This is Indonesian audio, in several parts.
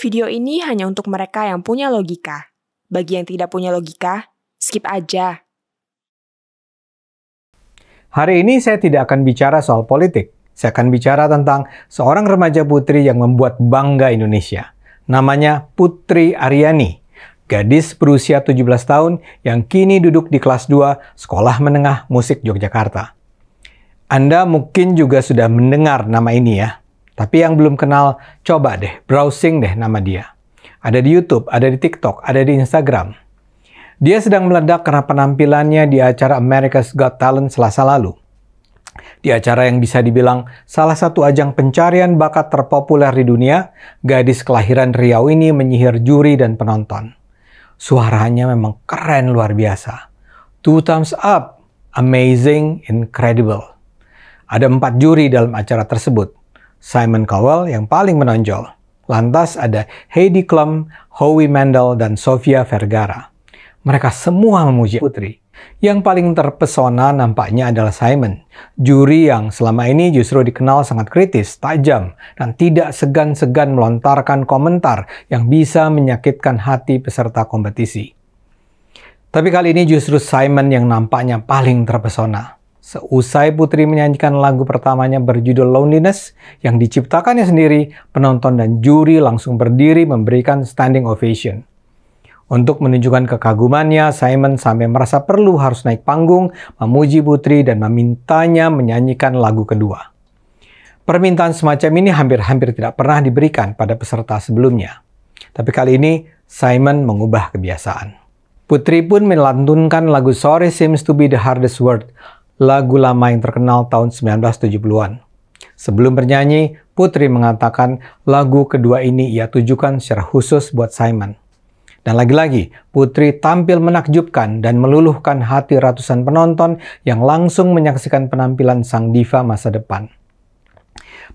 Video ini hanya untuk mereka yang punya logika. Bagi yang tidak punya logika, skip aja. Hari ini saya tidak akan bicara soal politik. Saya akan bicara tentang seorang remaja putri yang membuat bangga Indonesia. Namanya Putri Aryani, gadis berusia 17 tahun yang kini duduk di kelas 2 Sekolah Menengah Musik Yogyakarta. Anda mungkin juga sudah mendengar nama ini ya. Tapi yang belum kenal, coba deh browsing deh nama dia. Ada di YouTube, ada di TikTok, ada di Instagram. Dia sedang meledak karena penampilannya di acara America's Got Talent Selasa lalu. Di acara yang bisa dibilang salah satu ajang pencarian bakat terpopuler di dunia, gadis kelahiran Riau ini menyihir juri dan penonton. Suaranya memang keren luar biasa. 2 thumbs up, amazing, incredible. Ada 4 juri dalam acara tersebut. Simon Cowell yang paling menonjol. Lantas ada Heidi Klum, Howie Mandel, dan Sofia Vergara. Mereka semua memuji Putri. Yang paling terpesona nampaknya adalah Simon, juri yang selama ini justru dikenal sangat kritis, tajam, dan tidak segan-segan melontarkan komentar yang bisa menyakitkan hati peserta kompetisi. Tapi kali ini justru Simon yang nampaknya paling terpesona. Seusai Putri menyanyikan lagu pertamanya berjudul Loneliness yang diciptakannya sendiri, penonton dan juri langsung berdiri memberikan standing ovation. Untuk menunjukkan kekagumannya, Simon sampai merasa perlu harus naik panggung, memuji Putri dan memintanya menyanyikan lagu kedua. Permintaan semacam ini hampir-hampir tidak pernah diberikan pada peserta sebelumnya. Tapi kali ini, Simon mengubah kebiasaan. Putri pun melantunkan lagu Sorry Seems to Be the Hardest Word, lagu lama yang terkenal tahun 1970-an. Sebelum bernyanyi, Putri mengatakan lagu kedua ini ia tujukan secara khusus buat Simon. Dan lagi-lagi, Putri tampil menakjubkan dan meluluhkan hati ratusan penonton yang langsung menyaksikan penampilan sang diva masa depan.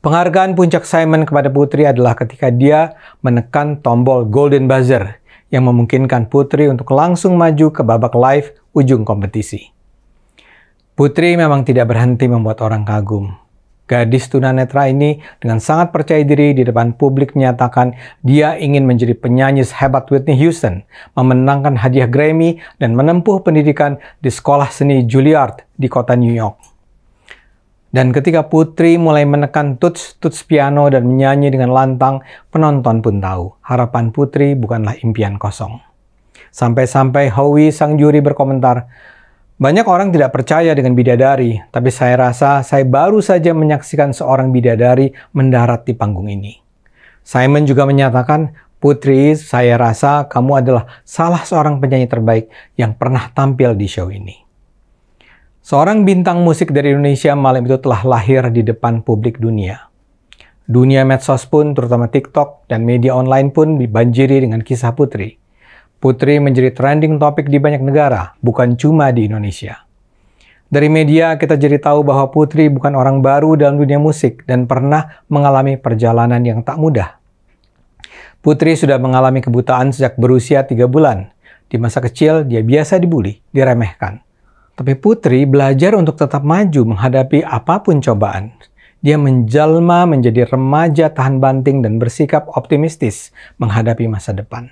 Penghargaan puncak Simon kepada Putri adalah ketika dia menekan tombol Golden Buzzer yang memungkinkan Putri untuk langsung maju ke babak live ujung kompetisi. Putri memang tidak berhenti membuat orang kagum. Gadis tunanetra ini dengan sangat percaya diri di depan publik menyatakan dia ingin menjadi penyanyi sehebat Whitney Houston, memenangkan hadiah Grammy, dan menempuh pendidikan di sekolah seni Juilliard di kota New York. Dan ketika Putri mulai menekan tuts piano dan menyanyi dengan lantang, penonton pun tahu harapan Putri bukanlah impian kosong. Sampai-sampai Howie sang juri berkomentar, "Banyak orang tidak percaya dengan bidadari, tapi saya rasa saya baru saja menyaksikan seorang bidadari mendarat di panggung ini." Simon juga menyatakan, "Putri, saya rasa kamu adalah salah seorang penyanyi terbaik yang pernah tampil di show ini." Seorang bintang musik dari Indonesia malam itu telah lahir di depan publik dunia. Dunia medsos pun, terutama TikTok dan media online pun dibanjiri dengan kisah Putri. Putri menjadi trending topik di banyak negara, bukan cuma di Indonesia. Dari media kita jadi tahu bahwa Putri bukan orang baru dalam dunia musik dan pernah mengalami perjalanan yang tak mudah. Putri sudah mengalami kebutaan sejak berusia 3 bulan. Di masa kecil dia biasa dibully, diremehkan. Tapi Putri belajar untuk tetap maju menghadapi apapun cobaan. Dia menjelma menjadi remaja tahan banting dan bersikap optimistis menghadapi masa depan.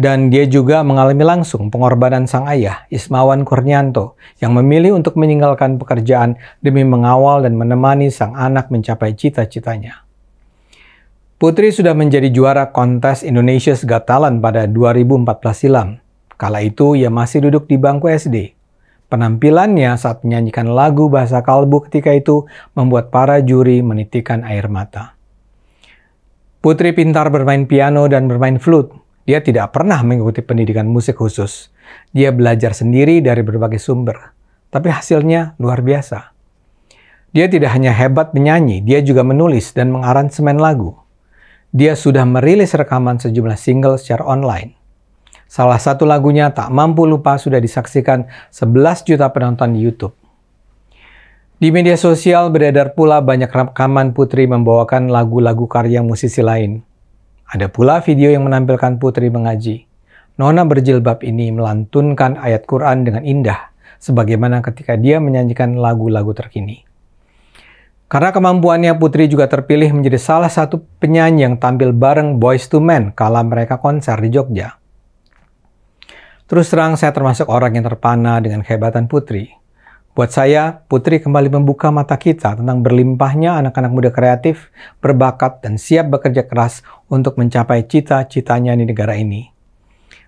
Dan dia juga mengalami langsung pengorbanan sang ayah, Ismawan Kurnianto, yang memilih untuk meninggalkan pekerjaan demi mengawal dan menemani sang anak mencapai cita-citanya. Putri sudah menjadi juara kontes Indonesia's Got Talent pada 2014 silam. Kala itu ia masih duduk di bangku SD. Penampilannya saat menyanyikan lagu bahasa kalbu ketika itu membuat para juri menitikkan air mata. Putri pintar bermain piano dan bermain flute. Dia tidak pernah mengikuti pendidikan musik khusus. Dia belajar sendiri dari berbagai sumber. Tapi hasilnya luar biasa. Dia tidak hanya hebat menyanyi, dia juga menulis dan mengaransemen lagu. Dia sudah merilis rekaman sejumlah single secara online. Salah satu lagunya Tak Mampu Lupa sudah disaksikan 11 juta penonton di YouTube. Di media sosial beredar pula banyak rekaman Putri membawakan lagu-lagu karya musisi lain. Ada pula video yang menampilkan Putri mengaji. Nona berjilbab ini melantunkan ayat Quran dengan indah, sebagaimana ketika dia menyanyikan lagu-lagu terkini. Karena kemampuannya, Putri juga terpilih menjadi salah satu penyanyi yang tampil bareng Boyz II Men kala mereka konser di Jogja. Terus terang, saya termasuk orang yang terpana dengan kehebatan Putri. Buat saya, Putri kembali membuka mata kita tentang berlimpahnya anak-anak muda kreatif, berbakat, dan siap bekerja keras untuk mencapai cita-citanya di negara ini.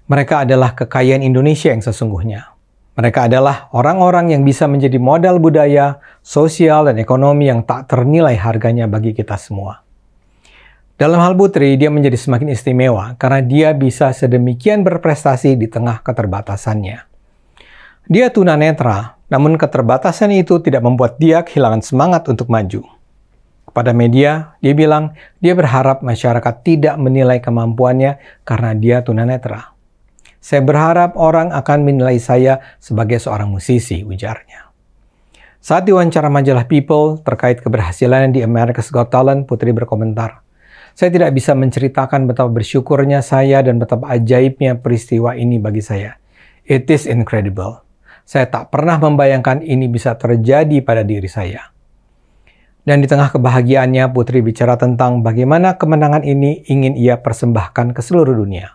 Mereka adalah kekayaan Indonesia yang sesungguhnya. Mereka adalah orang-orang yang bisa menjadi modal budaya, sosial, dan ekonomi yang tak ternilai harganya bagi kita semua. Dalam hal Putri, dia menjadi semakin istimewa karena dia bisa sedemikian berprestasi di tengah keterbatasannya. Dia tunanetra, namun keterbatasan itu tidak membuat dia kehilangan semangat untuk maju. Kepada media, dia bilang dia berharap masyarakat tidak menilai kemampuannya karena dia tunanetra. Saya berharap orang akan menilai saya sebagai seorang musisi, ujarnya. Saat diwawancara majalah People terkait keberhasilannya di America's Got Talent, Putri berkomentar, "Saya tidak bisa menceritakan betapa bersyukurnya saya dan betapa ajaibnya peristiwa ini bagi saya. It is incredible. Saya tak pernah membayangkan ini bisa terjadi pada diri saya." Dan di tengah kebahagiaannya, Putri bicara tentang bagaimana kemenangan ini ingin ia persembahkan ke seluruh dunia.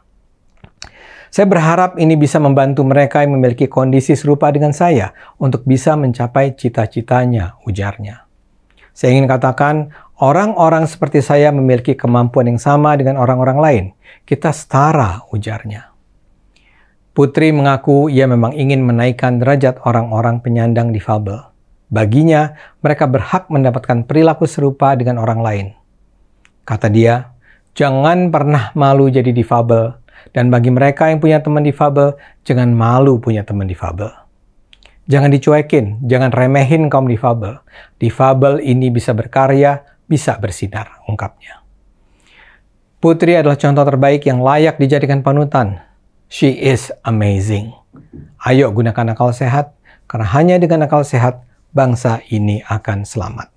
"Saya berharap ini bisa membantu mereka yang memiliki kondisi serupa dengan saya untuk bisa mencapai cita-citanya," ujarnya. "Saya ingin katakan, orang-orang seperti saya memiliki kemampuan yang sama dengan orang-orang lain. Kita setara," ujarnya. Putri mengaku ia memang ingin menaikkan derajat orang-orang penyandang difabel. Baginya, mereka berhak mendapatkan perilaku serupa dengan orang lain. Kata dia, "Jangan pernah malu jadi difabel. Dan bagi mereka yang punya teman difabel, jangan malu punya teman difabel. Jangan dicuekin, jangan remehin kaum difabel. Difabel ini bisa berkarya, bisa bersinar," ungkapnya. Putri adalah contoh terbaik yang layak dijadikan panutan. She is amazing. Ayo gunakan akal sehat, karena hanya dengan akal sehat, bangsa ini akan selamat.